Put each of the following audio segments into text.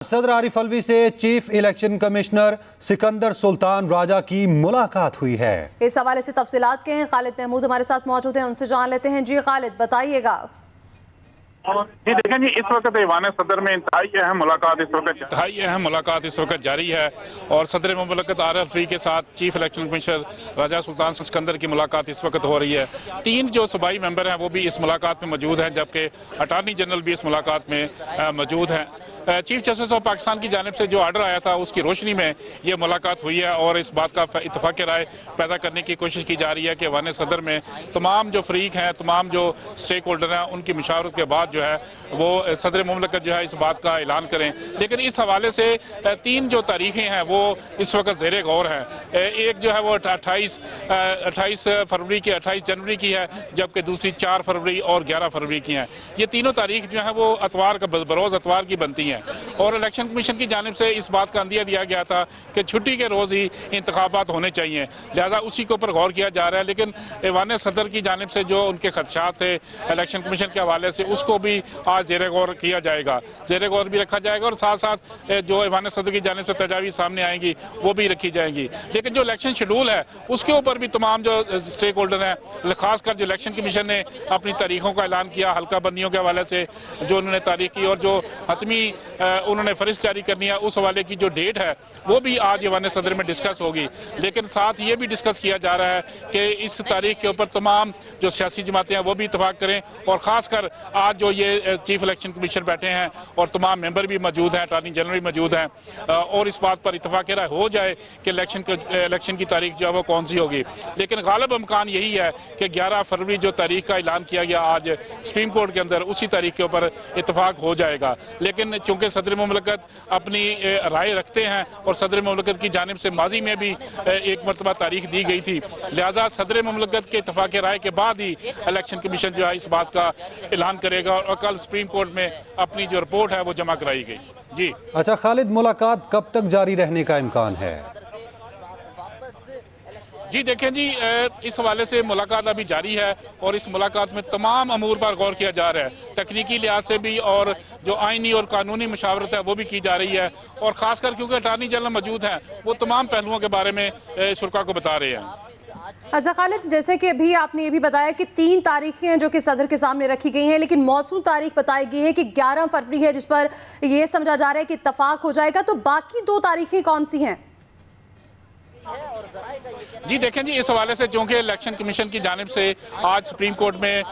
सदर आरिफ अलवी से chief election commissioner Sikandar Sultan Raja की मुलाकात हुई है। इस हवाले से तफसीलात के हैं खालिद महमूद हमारे साथ मौजूद हैं, उनसे जान लेते हैं। जी खालिद, बताइएगा। जी देखें जी, इस वक्त ऐवान सदर में इंतहाई अहम मुलाकात इस वक्त जारी है और सदर मुमलकत आरिफ अलवी के साथ चीफ इलेक्शन कमिश्नर राजा सुल्तान सिकंदर की मुलाकात इस वक्त हो रही है। 3 जो सूबाई मेंबर हैं वो भी इस मुलाकात में मौजूद हैं, जबकि अटॉर्नी जनरल भी इस मुलाकात में मौजूद हैं। चीफ जस्टिस ऑफ पाकिस्तान की जानिब से जो आर्डर आया था उसकी रोशनी में ये मुलाकात हुई है और इस बात का इत्तफाक राय पैदा करने की कोशिश की जा रही है कि ऐवान सदर में तमाम जो फरीक हैं, तमाम जो स्टेक होल्डर हैं, उनकी मुशावरत के बाद जो है वो सदर मुमलकत जो है इस बात का ऐलान करें। लेकिन इस हवाले से 3 जो तारीखें हैं वो इस वक्त ज़ेरे गौर हैं। एक जो है वो 28 फरवरी की, 28 जनवरी की है, जबकि दूसरी 4 फरवरी और 11 फरवरी की है। ये तीनों तारीख जो है वो अतवार का बरोज़ अतवार की बनती हैं और इलेक्शन कमीशन की जानिब से इस बात का अंदिया दिया गया था कि छुट्टी के रोज ही इंतखाबात होने चाहिए, लिहाजा उसी के ऊपर गौर किया जा रहा है। लेकिन ऐवान सदर की जानिब से जो उनके खदशात थे इलेक्शन कमीशन के हवाले से, उसको भी आज ज़ेरे गौर किया जाएगा, ज़ेरे गौर भी रखा जाएगा और साथ साथ जो ऐवान सदर की जानिब से तजावीज़ सामने आएंगी वो भी रखी जाएंगी। लेकिन जो इलेक्शन शेड्यूल है उसके ऊपर भी तमाम जो स्टेक होल्डर हैं, खासकर जो इलेक्शन कमीशन ने अपनी तारीखों का ऐलान किया, हल्का बंदियों के हवाले से जो उन्होंने तारीख की और जो हतमी उन्होंने फरिस्त जारी करनी है, उस हवाले की जो डेट है वो भी आज ऐवान सदर में डिस्कस होगी। लेकिन साथ ये भी डिस्कस किया जा रहा है कि इस तारीख के ऊपर तमाम जो सियासी जमातें हैं वो भी इतफाक करें और खासकर आज जो ये चीफ इलेक्शन कमीशन बैठे हैं और तमाम मेंबर भी मौजूद हैं, अटॉर्नी जनरल भी मौजूद हैं और इस बात पर इतफाक राय हो जाए कि इलेक्शन की तारीख जो है वो कौन सी होगी। लेकिन गालिब इम्कान यही है कि 11 फरवरी जो तारीख का ऐलान किया गया आज सुप्रीम कोर्ट के अंदर, उसी तारीख के ऊपर इतफाक हो जाएगा। लेकिन चूंकि सदर मुमलकत अपनी राय रखते हैं और सदर मुमलकत की जानिब से माजी में भी एक मरतबा तारीख दी गई थी, लिहाजा सदर मुमलकत के इतफाक राय के बाद ही इलेक्शन कमीशन जो है इस बात का ऐलान करेगा और कल सुप्रीम कोर्ट में अपनी जो रिपोर्ट है वो जमा कराई गई। जी अच्छा खालिद, मुलाकात कब तक जारी रहने का इम्कान है? जी देखें जी, इस हवाले से मुलाकात अभी जारी है और इस मुलाकात में तमाम अमूर पर गौर किया जा रहा है, तकनीकी लिहाज से भी और जो आईनी और कानूनी मशावरत है वो भी की जा रही है और खासकर क्योंकि अटॉर्नी जनरल मौजूद हैं वो तमाम पहलुओं के बारे में शुरा को बता रहे हैं। अच्छा खालिद, जैसे कि अभी आपने ये भी बताया कि 3 तारीखें हैं जो कि सदर के सामने रखी गई हैं, लेकिन मौसूल तारीख बताई गई है कि 11 फरवरी है जिस पर यह समझा जा रहा है कि इत्तफाक हो जाएगा, तो बाकी 2 तारीखें कौन सी हैं? जी देखें जी, इस हवाले से चूंकि इलेक्शन कमीशन की जानिब से आज सुप्रीम कोर्ट में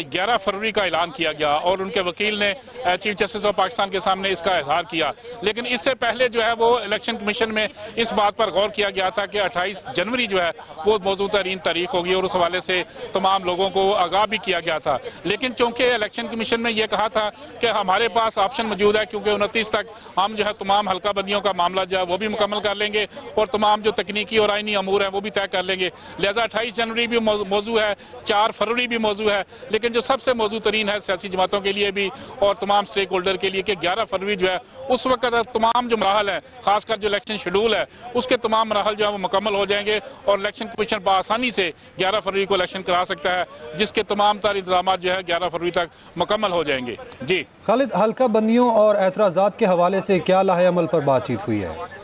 11 फरवरी का ऐलान किया गया और उनके वकील ने चीफ जस्टिस ऑफ पाकिस्तान के सामने इसका इजहार किया, लेकिन इससे पहले जो है वो इलेक्शन कमीशन में इस बात पर गौर किया गया था कि 28 जनवरी जो है वो मौजूद तरीन तारीख होगी और उस हवाले से तमाम लोगों को आगाह भी किया गया था। लेकिन चूंकि इलेक्शन कमीशन ने यह कहा था कि हमारे पास ऑप्शन मौजूद है, क्योंकि 29 तक हम जो है तमाम हल्का बंदियों का मामला जो है वो भी मुकम्मल कर लेंगे और तमाम जो तकनीकी और आईनी अमूर है वो भी तय कर लेंगे, लिहाजा 28 जनवरी भी मौजू है, 4 फरवरी भी मौजू है। लेकिन जो सबसे मौजू तरीन है सियासी जमातों के लिए भी और तमाम स्टेक होल्डर के लिए कि 11 फरवरी जो है उस वक्त तमाम जो मराहल है, खासकर जो इलेक्शन शेड्यूल है उसके तमाम मराहल जो है वो मुकम्मल हो जाएंगे और इलेक्शन कमीशन बआसानी से 11 फरवरी को इलेक्शन करा सकता है, जिसके तमाम तार इंतजाम जो है 11 फरवरी तक मुकम्मल हो जाएंगे। जी खालिद, हल्का बंदियों और एतराज़ात के हवाले से क्या लाहे अमल पर बातचीत हुई है?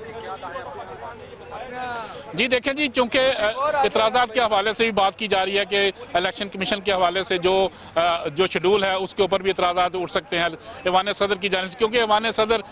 जी देखें जी, चूंकि इतराज़ात के हवाले से भी बात की जा रही है कि इलेक्शन कमीशन के हवाले से जो शेड्यूल है उसके ऊपर भी इतराज़ात उठ सकते हैं ऐवान सदर की जानिब से, क्योंकि ऐवान सदर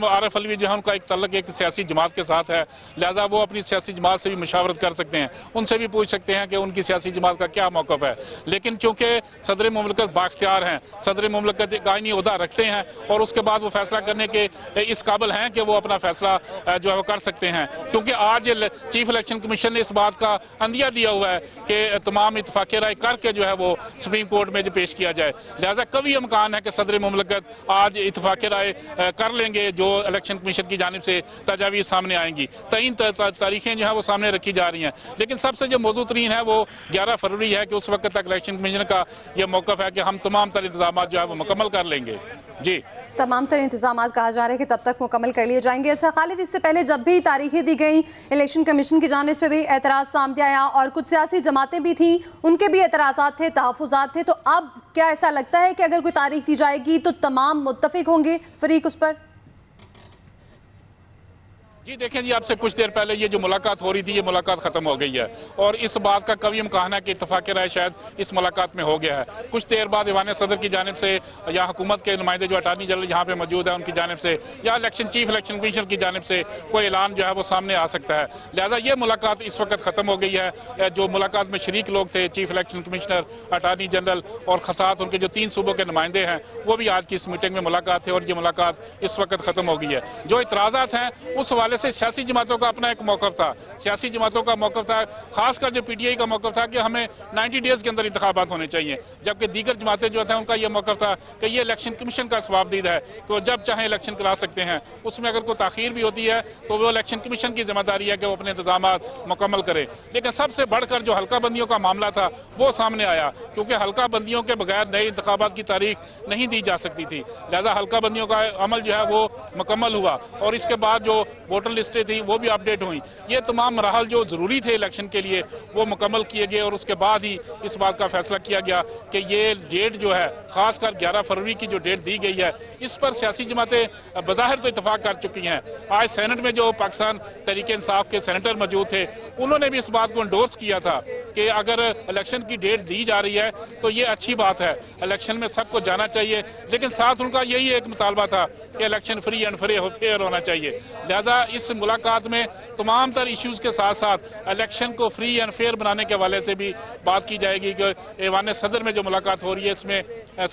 आरिफ अलवी जो है उनका एक तल्लुक एक सियासी जमात के साथ है, लिहाजा वो अपनी सियासी जमात से भी मुशावरत कर सकते हैं, उनसे भी पूछ सकते हैं कि उनकी सियासी जमात का क्या मौक़िफ़ है। लेकिन चूंकि सदर मुमलकत बाख्तियार हैं, सदर मुमलकत एक आईनी ओहदा रखते हैं और उसके बाद वो फैसला करने के इस काबिल हैं कि वो अपना फैसला जो है वो कर सकते हैं, क्योंकि आज चीफ इलेक्शन कमीशन ने इस बात का अंदिया दिया हुआ है कि तमाम इत्तफाक राय करके जो है वो सुप्रीम कोर्ट में जो पेश किया जाए, लिहाजा कभी इम्कान है कि सदर मुमलकत आज इत्तफाक राय कर लेंगे जो इलेक्शन कमीशन की जानिब से तजावीज़ सामने आएंगी। 3 तारीखें जो है वो सामने रखी जा रही हैं, लेकिन सबसे जो मौजूद तरीन है वो 11 फरवरी है कि उस वक्त तक इलेक्शन कमीशन का यह मौक़िफ़ है कि हम तमाम तर इंतजाम जो है वो मुकम्मल कर लेंगे। जी तमाम तर इंतजाम कहा जा रहा है कि तब तक मुकम्मल कर लिए जाएंगे। अच्छा खालिद, इससे पहले जब भी तारीखें दी गई इलेक्शन कमीशन की जानिब से भी एतराज़ सामने आया और कुछ सियासी जमातें भी थीं, उनके भी एतराज़ात थे, तहफ़्फ़ुज़ात थे, तो अब क्या ऐसा लगता है कि अगर कोई तारीख दी जाएगी तो तमाम मुत्तफ़िक होंगे फरीक उस पर? جی دیکھیں جی، آپ سے کچھ دیر پہلے یہ جو ملاقات ہو رہی تھی، یہ ملاقات ختم ہو گئی ہے اور اس بات کا قوی امکان ہے کہ اتفاق رائے شاید اس ملاقات میں ہو گیا ہے۔ کچھ دیر بعد ایوان صدر کی جانب سے یا حکومت کے نمائندے جو اٹارنی جنرل یہاں پہ موجود ہیں ان کی جانب سے یا چیف الیکشن کمیشنر کی جانب سے کوئی اعلان جو ہے وہ سامنے آ سکتا ہے، لہذا یہ ملاقات اس وقت ختم ہو گئی ہے۔ جو ملاقات میں شریک لوگ تھے، chief election commissioner, attorney general اور خاصات ان کے جو 3 صوبوں کے نمائندے ہیں، وہ بھی آج کی اس میٹنگ میں ملاقات ہے اور یہ ملاقات اس وقت ختم ہو گئی ہے۔ جو اعتراضات ہیں اس حوالے سے سیاسی جماعتوں کا اپنا ایک موقف تھا، سیاسی جماعتوں کا موقف تھا، خاص کر جو پی ٹی آئی کا موقف تھا کہ ہمیں 90 ڈیز کے اندر انتخابات ہونے چاہیے، جبکہ دیگر جماعتیں جو تھیں ان کا یہ موقف تھا کہ یہ الیکشن کمیشن کا ثوابدید ہے کہ وہ جب چاہیں الیکشن کرا سکتے ہیں، اس میں اگر کوئی تاخیر بھی ہوتی ہے تو وہ الیکشن کمیشن کی ذمہ داری ہے کہ وہ اپنے انتظامات مکمل کرے۔ لیکن سب سے بڑھ کر جو حلقہ بندیوں کا معاملہ تھا وہ سامنے آیا، کیونکہ حلقہ بندیوں کے بغیر نئے انتخابات کی تاریخ نہیں دی جا سکتی تھی، لہذا حلقہ بندیوں کا عمل جو ہے وہ مکمل ہوا اور اس کے بعد جو ووٹر لسٹیں تھیں وہ بھی اپڈیٹ ہوئیں۔ یہ تمام مراحل جو ضروری تھے الیکشن کے لیے وہ مکمل کیے گئے اور اس کے بعد ہی اس بات کا فیصلہ کیا گیا کہ یہ ڈیٹ جو ہے خاص کر 11 فروری کی جو ڈیٹ دی گئی ہے اس پر سیاسی جماعتیں بظاہر تو اتفاق کر چکی ہیں۔ آج سینٹ میں جو پاکستان تحریک انصاف کے سینیٹر موجود تھے انہوں نے بھی اس بات کو انڈورس کیا تھا کہ اگر الیکشن کی ڈیٹ دی جا رہی ہے تو یہ اچھی بات ہے، الیکشن میں سب کو جانا چاہیے، لیکن ساتھ ان کا یہی ایک مطالبہ تھا کہ الیکشن فری اینڈ فیئر ہونا چاہیے۔ لہذا اس ملاقات میں تمام تر ایشوز کے ساتھ ساتھ الیکشن کو فری اینڈ فیئر بنانے کے حوالے سے بھی بات کی جائے گی کہ ایوان صدر میں جو ملاقات ہو رہی ہے اس میں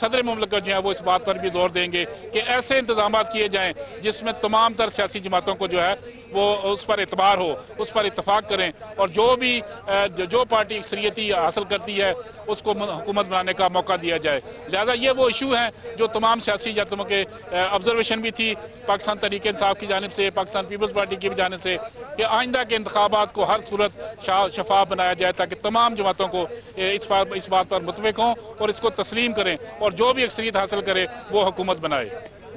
صدر مملکت جو ہے وہ اس بات پر بھی زور دیں گے کہ ایسے انتظامات کیے جائیں جس میں تمام تر سیاسی جماعتوں کو جو ہے وہ اس پر اعتبار ہو، اس پر اتفاق کریں اور جو پارٹی اکثریتی حاصل کرتی ہے اس کو حکومت بنانے کا موقع دیا جائے۔ لہذا یہ وہ ایشو ہیں جو تمام سیاسی جماعتوں کے آبزرویشن بھی تھی پاکستان تحریک انصاف کی جانب سے، پاکستان پیپلز پارٹی کی بھی جانب سے کہ آئندہ کے انتخابات کو ہر صورت شفاف بنایا جائے تاکہ تمام جماعتوں کو اس بات پر متفق ہوں اور اس کو تسلیم کریں اور جو بھی اکثریت حاصل کرے وہ حکومت بنائے۔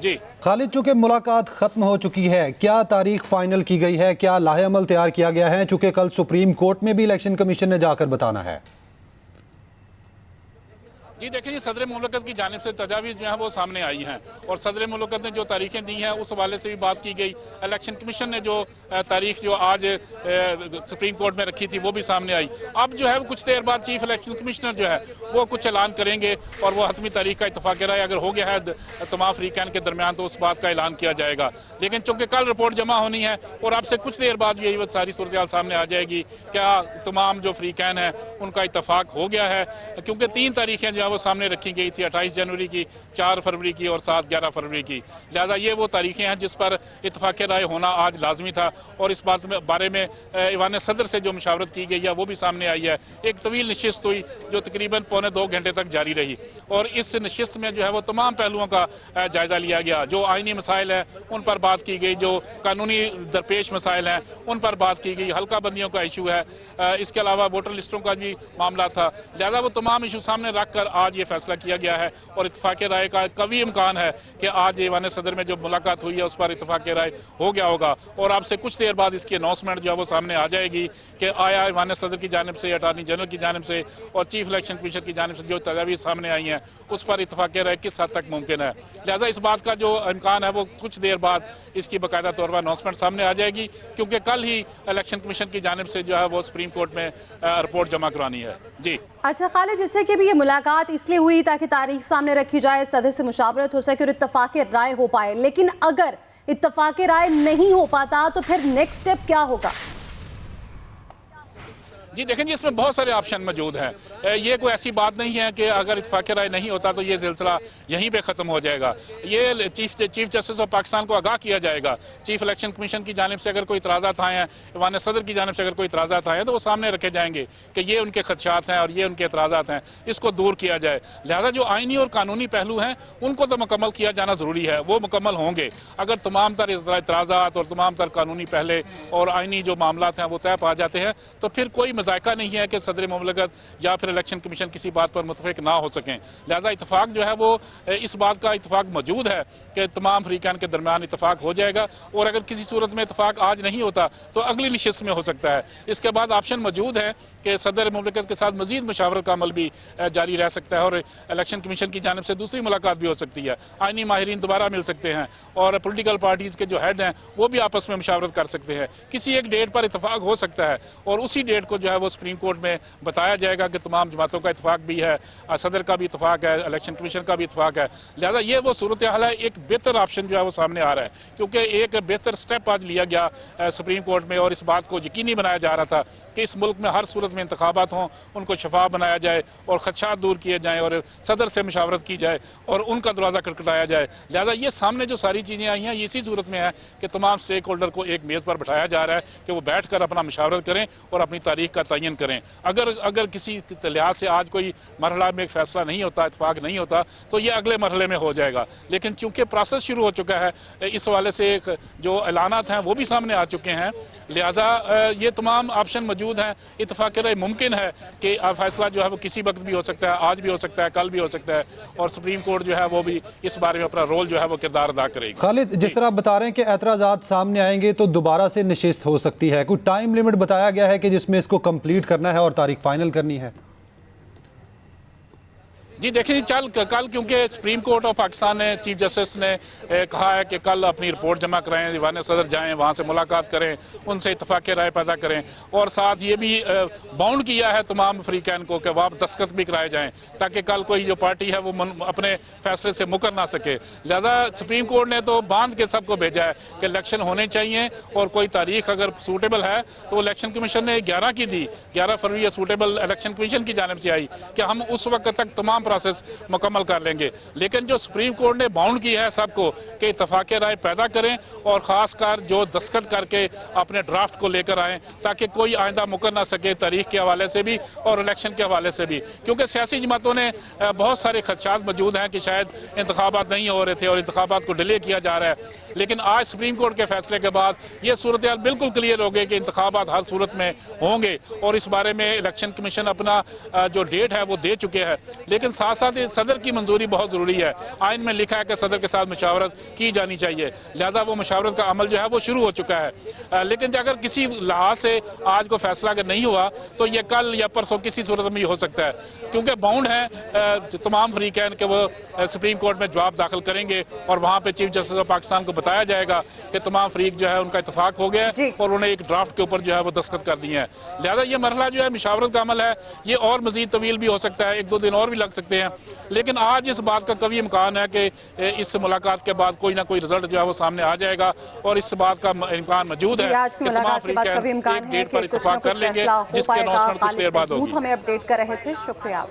جی خالد، چونکہ ملاقات ختم ہو چکی ہے، کیا تاریخ فائنل کی گئی ہے؟ کیا لاہ عمل تیار کیا گیا ہے؟ چونکہ کل سپریم کورٹ میں بھی الیکشن کمیشن نے جا کر بتانا ہے۔ جی دیکھیں جی، صدر مملکت کی جانب سے تجاویز جو ہیں وہ سامنے آئی ہیں اور صدر مملکت نے جو تاریخیں دی ہیں اس حوالے سے بھی بات کی گئی۔ الیکشن کمیشن نے جو تاریخ جو آج سپریم کورٹ میں رکھی تھی وہ بھی سامنے آئی۔ اب جو ہے کچھ دیر بعد چیف الیکشن کمیشنر جو ہے وہ کچھ اعلان کریں گے اور وہ حتمی تاریخ کا اتفاق رائے اگر ہو گیا ہے تمام فریقین کے درمیان تو اس بات کا اعلان کیا جائے گا، لیکن چونکہ کل رپورٹ جمع ہونی ہے اور اب سے کچھ دیر بعد یہی ساری صورتحال سامنے آ جائے گی کیا تمام جو فریقین ہیں ان کا اتفاق ہو گیا ہے، کیونکہ 3 تاریخیں جو ہے وہ سامنے رکھی گئی تھی، 28 جنوری کی، 4 فروری کی اور 11 فروری کی۔ لہذا یہ وہ تاریخیں ہیں جس پر اتفاق رائے ہونا آج لازمی تھا اور اس بات بارے میں ایوان صدر سے جو مشاورت کی گئی ہے وہ بھی سامنے آئی ہے۔ ایک طویل نشست ہوئی جو تقریباً 2.25 گھنٹے تک جاری رہی اور اس نشست میں جو ہے وہ تمام پہلوؤں کا جائزہ لیا گیا، جو آئینی مسائل ہیں ان پر بات کی گئی، جو قانونی درپیش مسائل ہیں ان پر بات کی گئی، حلقہ بندیوں کا ایشو ہے، اس کے علاوہ ووٹر لسٹوں کا بھی معاملہ تھا۔ لہذا وہ تمام ایشو سامنے رکھ کر آج یہ فیصلہ کیا گیا ہے اور اتفاق رائے کا قوی امکان ہے کہ آج ایوان صدر میں جو ملاقات ہوئی ہے اس پر اتفاق رائے ہو گیا ہوگا اور آپ سے کچھ دیر بعد اس کی اناؤنسمنٹ جو ہے وہ سامنے آ جائے گی کہ آیا ایوان صدر کی جانب سے، اٹارنی جنرل کی جانب سے اور چیف الیکشن کمیشن کی جانب سے جو تجاویز سامنے آئی ہیں اس پر اتفاق رائے کس حد تک ممکن ہے۔ لہذا اس بات کا جو امکان ہے وہ کچھ دیر بعد اس کی باقاعدہ طور پر اناؤنسمنٹ سامنے آ جائے گی، کیونکہ کل ہی الیکشن کمیشن کی جانب سے جو ہے وہ سپریم کورٹ میں رپورٹ جمع کرانی ہے۔ جی اچھا خالد، جس سے کہ بھی یہ ملاقات اس لیے ہوئی تاکہ تاریخ سامنے رکھی جائے، صدر سے مشاورت ہو سکے اور اتفاق رائے ہو پائے، لیکن اگر اتفاق رائے نہیں ہو پاتا تو پھر نیکسٹ سٹیپ کیا ہوگا؟ جی دیکھیں جی، اس میں بہت سارے آپشن موجود ہیں، یہ کوئی ایسی بات نہیں ہے کہ اگر اتفاق رائے نہیں ہوتا تو یہ سلسلہ یہیں پہ ختم ہو جائے گا۔ یہ چیف جسٹس آف پاکستان کو آگاہ کیا جائے گا، چیف الیکشن کمیشن کی جانب سے اگر کوئی اعتراضات آئے ہیں، ایوان صدر کی جانب سے اگر کوئی اعتراضات آئے ہیں تو وہ سامنے رکھے جائیں گے کہ یہ ان کے خدشات ہیں اور یہ ان کے اعتراضات ہیں، اس کو دور کیا جائے۔ لہذا جو آئینی اور قانونی پہلو ہیں ان کو تو مکمل کیا جانا ضروری ہے، وہ مکمل ہوں گے۔ اگر تمام تر اعتراضات اور تمام تر قانونی پہلے اور آئینی جو معاملات ہیں وہ طے پا جاتے ہیں تو پھر کوئی जायका नहीं है कि सदर मुमलकत या फिर इलेक्शन कमीशन किसी बात पर मुतफिक ना हो सकें। लिहाजा इतफाक जो है वो इस बात का इतफाक मौजूद है कि तमाम फरीकान के दरमियान इतफाक हो जाएगा, और अगर किसी सूरत में इतफाक आज नहीं होता तो अगली नशिस्त में हो सकता है। इसके बाद ऑप्शन मौजूद है कि सदर मुमलकत के साथ मजीद मुशावरत का अमल भी जारी रह सकता है, और इलेक्शन कमीशन की जानिब से दूसरी मुलाकात भी हो सकती है। आईनी माहिरीन दोबारा मिल सकते हैं, और पोलिटिकल पार्टीज के जो हेड हैं वो भी आपस में मुशावरत कर सकते हैं। किसी एक डेट पर इतफाक हो सकता है, और उसी डेट को जो है वो सुप्रीम कोर्ट में बताया जाएगा कि तमाम जमातों का इतफाक भी है, सदर का भी इतफाक है, इलेक्शन कमीशन का भी इतफाक है। लिहाजा ये वो सूरत हाल है, एक बेहतर ऑप्शन जो है वो सामने आ रहा है, क्योंकि एक बेहतर स्टेप आज लिया गया सुप्रीम कोर्ट में, और इस बात को यकीनी बनाया जा रहा था कि इस मुल्क में हर सूरत में इंतखाबात हों, उनको शफाफ बनाया जाए और खदशात दूर किए जाएं, और सदर से मुशावरत की जाए और उनका दरवाज़ा खटखटाया जाए। लिहाजा ये सामने जो सारी चीज़ें आई हैं, ये इसी सूरत में है कि तमाम स्टेक होल्डर को एक मेज़ पर बैठाया जा रहा है कि वो बैठ कर अपना मुशावरत करें और अपनी तारीख का तयन करें। अगर किसी लिहाज से आज कोई मरहला में एक फैसला नहीं होता, इतफाक नहीं होता, तो ये अगले मरहले में हो जाएगा। लेकिन चूंकि प्रोसेस शुरू हो चुका है, इस हवाले से जो ऐलानात हैं वो भी सामने आ चुके हैं, लिहाजा ये तमाम ऑप्शन मौजूद हैं। इत्तफाक राय मुमकिन है कि फैसला जो है वो किसी वक्त भी हो सकता है, आज भी हो सकता है, कल भी हो सकता है, और सुप्रीम कोर्ट जो है वो भी इस बारे में अपना रोल जो है वो किरदार अदा करेगी। खालिद, जिस तरह आप बता रहे हैं कि एतराज़ात सामने आएंगे तो दोबारा से नशिस्त हो सकती है, कोई टाइम लिमिट बताया गया है कि जिसमें इसको कंप्लीट करना है और तारीख फाइनल करनी है? जी देखिए, कल क्योंकि सुप्रीम कोर्ट ऑफ पाकिस्तान ने चीफ जस्टिस ने कहा है कि कल अपनी रिपोर्ट जमा कराएं, दीवान सदर जाएं, वहां से मुलाकात करें, उनसे इत्तफाक राय पैदा करें, और साथ ये भी बाउंड किया है तमाम अफ्रीकन को कि वहाँ दस्तखत भी कराए जाएं, ताकि कल कोई जो पार्टी है वो अपने फैसले से मुकर ना सके। लिहाजा सुप्रीम कोर्ट ने तो बांध के सबको भेजा है कि इलेक्शन होने चाहिए, और कोई तारीख अगर सूटेबल है तो इलेक्शन कमीशन ने 11 की दी, 11 फरवरी सूटेबल इलेक्शन कमीशन की जानिब से आई कि हम उस वक्त तक तमाम प्रोसेस मुकम्मल कर लेंगे। लेकिन जो सुप्रीम कोर्ट ने बाउंड की है सबको कि इत्तफाक राय पैदा करें, और खासकर जो दस्तखत करके अपने ड्राफ्ट को लेकर आएं, ताकि कोई आइंदा मुकर ना सके तारीख के हवाले से भी और इलेक्शन के हवाले से भी, क्योंकि सियासी जमातों ने बहुत सारे खदशात मौजूद हैं कि शायद इंतखाबात नहीं हो रहे थे और इंतखाबात को डिले किया जा रहा है। लेकिन आज सुप्रीम कोर्ट के फैसले के बाद ये सूरत हाल बिल्कुल क्लियर हो गई कि इंतखाबात हर सूरत में होंगे, और इस बारे में इलेक्शन कमीशन अपना जो डेट है वो दे चुके हैं। लेकिन साथ साथ सदर की मंजूरी बहुत जरूरी है। आइन में लिखा है कि सदर के साथ मुशावरत की जानी चाहिए, लिहाजा वो मुशावरत का अमल जो है वो शुरू हो चुका है। लेकिन अगर किसी लिहाज से आज को फैसला अगर नहीं हुआ तो ये कल या परसों किसी सूरत में हो सकता है, क्योंकि बाउंड है तमाम फरीकैन के वो सुप्रीम कोर्ट में जवाब दाखिल करेंगे, और वहां पे चीफ जस्टिस ऑफ पाकिस्तान को बताया जाएगा कि तमाम फरीक जो है उनका इत्तफाक हो गया है और उन्हें एक ड्राफ्ट के ऊपर जो है वो दस्तखत कर दिए हैं। लिहाजा ये मरहला जो है मुशावरत का अमल है, ये और मजीद तवील भी हो सकता है, 1-2 दिन और भी लग सकते हैं। लेकिन आज इस बात का कभी इम्कान है कि इस मुलाकात के बाद कोई ना कोई रिजल्ट जो है वो सामने आ जाएगा, और इस बात का इम्कान मौजूद है। आज की मुलाकात के बाद कभी इम्कान है कि कुछ ना कुछ फैसला हो पाएगा। खालिद महमूद हमें अपडेट कर रहे थे, शुक्रिया।